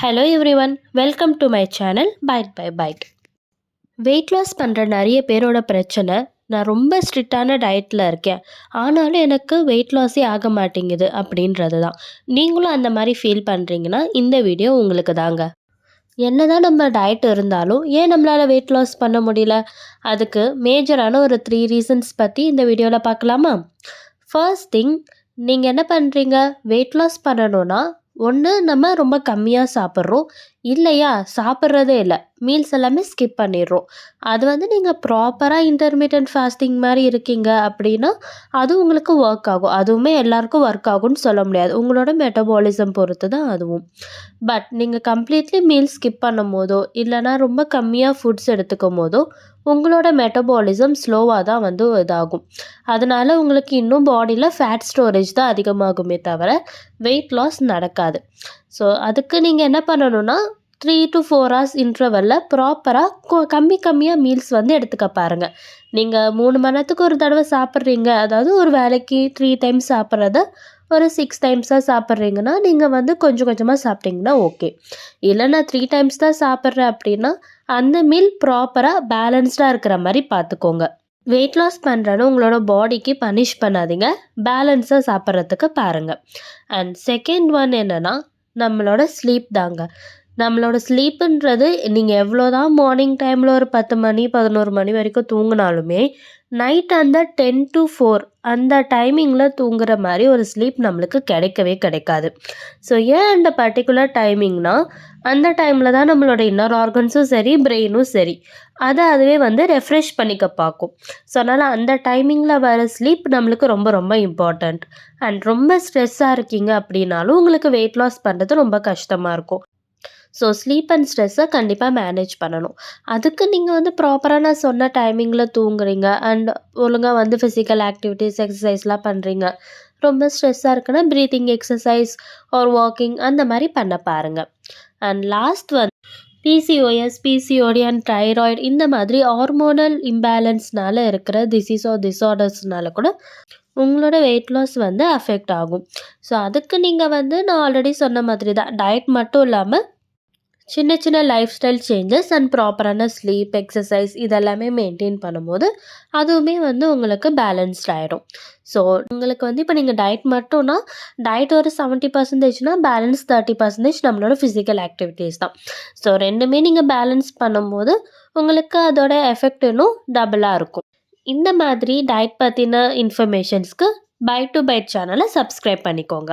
Hello everyone, welcome to my channel bite by bite. Weight loss பண்ணுற நிறைய பேரோட பிரச்சனை, நான் ரொம்ப ஸ்ட்ரிக்டான டயட்டில் இருக்கேன், ஆனாலும் எனக்கு வெயிட் லாஸே ஆக மாட்டேங்குது அப்படின்றது தான். நீங்களும் அந்த மாதிரி ஃபீல் பண்ணுறீங்கன்னா இந்த வீடியோ உங்களுக்கு தாங்க. என்னதான் நம்ம டயட் இருந்தாலும் ஏன் நம்மளால் வெயிட் லாஸ் பண்ண முடியல? அதுக்கு மேஜரான ஒரு 3 ரீசன்ஸ் பற்றி இந்த வீடியோவில் பார்க்கலாமா? ஃபர்ஸ்ட் திங், நீங்கள் என்ன பண்ணுறீங்க? வெயிட் லாஸ் பண்ணணும்னா ஒன்று நம்ம ரொம்ப கம்மியாக சாப்பிட்றோம், இல்லையா சாப்பிட்றதே இல்லை, மீல்ஸ் எல்லாமே ஸ்கிப் பண்ணிடுறோம். அது நீங்கள் ப்ராப்பராக இன்டர்மீடியன்ட் ஃபாஸ்டிங் மாதிரி இருக்கீங்க அப்படின்னா அது உங்களுக்கு ஒர்க் ஆகும். அதுவுமே எல்லாருக்கும் ஒர்க் ஆகும்னு சொல்ல முடியாது, உங்களோட மெட்டபாலிசம் பொறுத்து தான் அதுவும். பட் நீங்கள் கம்ப்ளீட்லி மீல் ஸ்கிப் பண்ணும் போதோ இல்லைனா ரொம்ப கம்மியாக ஃபுட்ஸ் எடுத்துக்கும் போதோ உங்களோட மெட்டபாலிசம் ஸ்லோவாக தான் இதாகும். அதனால் உங்களுக்கு இன்னும் பாடியில் ஃபேட் ஸ்டோரேஜ் தான் அதிகமாகுமே தவிர வெயிட் லாஸ் நடக்காது. ஸோ அதுக்கு நீங்கள் என்ன பண்ணணும்னா 3 to 4 hours இன்டர்வலில் ப்ராப்பராக கம்மியாக மீல்ஸ் எடுத்துக்க பாருங்கள். நீங்கள் 3 மணி நேரத்துக்கு ஒரு தடவை சாப்பிட்றீங்க, அதாவது ஒரு வேலைக்கு 3 டைம்ஸ் சாப்பிட்றத ஒரு 6 டைம்ஸாக சாப்பிட்றீங்கன்னா நீங்கள் கொஞ்சம் கொஞ்சமாக சாப்பிட்டிங்கன்னா ஓகே. இல்லை நான் 3 டைம்ஸ் தான் சாப்பிட்றேன் அப்படின்னா அந்த மீல் ப்ராப்பராக பேலன்ஸ்டாக இருக்கிற மாதிரி பார்த்துக்கோங்க. வெயிட் லாஸ் பண்ணுறன்னு உங்களோட பாடிக்கு பனிஷ் பண்ணாதீங்க, பேலன்ஸாக சாப்பிட்றதுக்கு பாருங்கள். அண்ட் செகண்ட் ஒன் என்னென்னா நம்மளோட ஸ்லீப் தாங்க. நம்மளோட ஸ்லீப்புன்றது நீங்கள் எவ்வளோ தான் மார்னிங் டைமில் ஒரு 10 மணி 11 மணி வரைக்கும் தூங்கினாலுமே நைட் அந்த 10 to 4 அந்த டைமிங்கில் தூங்குற மாதிரி ஒரு ஸ்லீப் நம்மளுக்கு கிடைக்கவே கிடைக்காது. ஸோ ஏன் அந்த பர்டிகுலர் டைமிங்னா அந்த டைமில் தான் நம்மளோட இன்னர் ஆர்கன்ஸும் சரி பிரெயினும் சரி அதுவே ரெஃப்ரெஷ் பண்ணிக்க பார்க்கும். ஸோ அதனால் அந்த டைமிங்கில் வர ஸ்லீப் நம்மளுக்கு ரொம்ப ரொம்ப இம்பார்ட்டண்ட். அண்ட் ரொம்ப ஸ்ட்ரெஸ்ஸாக இருக்கீங்க அப்படின்னாலும் உங்களுக்கு வெயிட் லாஸ் பண்ணுறது ரொம்ப கஷ்டமாக இருக்கும். ஸோ ஸ்லீப் அண்ட் ஸ்ட்ரெஸ்ஸை கண்டிப்பாக மேனேஜ் பண்ணணும். அதுக்கு நீங்கள் ப்ராப்பராக நான் சொன்ன டைமிங்கில் தூங்குறீங்க அண்ட் ஒழுங்காக ஃபிசிக்கல் ஆக்டிவிட்டீஸ் எக்ஸசைஸ்லாம் பண்ணுறீங்க. ரொம்ப ஸ்ட்ரெஸ்ஸாக இருக்குன்னா ப்ரீத்திங் எக்ஸசைஸ் ஆர் வாக்கிங் அந்த மாதிரி பண்ண பாருங்கள். And last PCOS PCOD and thyroid இந்த மாதிரி ஹார்மோனல் இம்பேலன்ஸ்னால இருக்கிற டிசீஸ் ஆர் டிஸார்டர்ஸ்னால கூட உங்களோட வெயிட் லாஸ் அஃபெக்ட் ஆகும். ஸோ அதுக்கு நீங்கள் நான் ஆல்ரெடி சொன்ன மாதிரி தான், டயட் மட்டும் இல்லாமல் சின்ன சின்ன லைஃப் ஸ்டைல் சேஞ்சஸ் அண்ட் ப்ராப்பரான ஸ்லீப் எக்ஸசைஸ் இதெல்லாமே மெயின்டைன் பண்ணும்போது அதுவுமே உங்களுக்கு பேலன்ஸ்ட் ஆகிடும். ஸோ உங்களுக்கு இப்போ நீங்கள் டயட் மட்டும்னா டயட் ஒரு 70%னா பேலன்ஸ் 30% நம்மளோட ஃபிசிக்கல் ஆக்டிவிட்டீஸ் தான். ஸோ ரெண்டுமே நீங்கள் பேலன்ஸ் பண்ணும்போது உங்களுக்கு அதோட எஃபெக்ட் இன்னும் டபுளாக இருக்கும். இந்த மாதிரி டயட் பற்றின இன்ஃபர்மேஷன்ஸ்க்கு பைட் டு பைட் சேனலை சப்ஸ்கிரைப் பண்ணிக்கோங்க.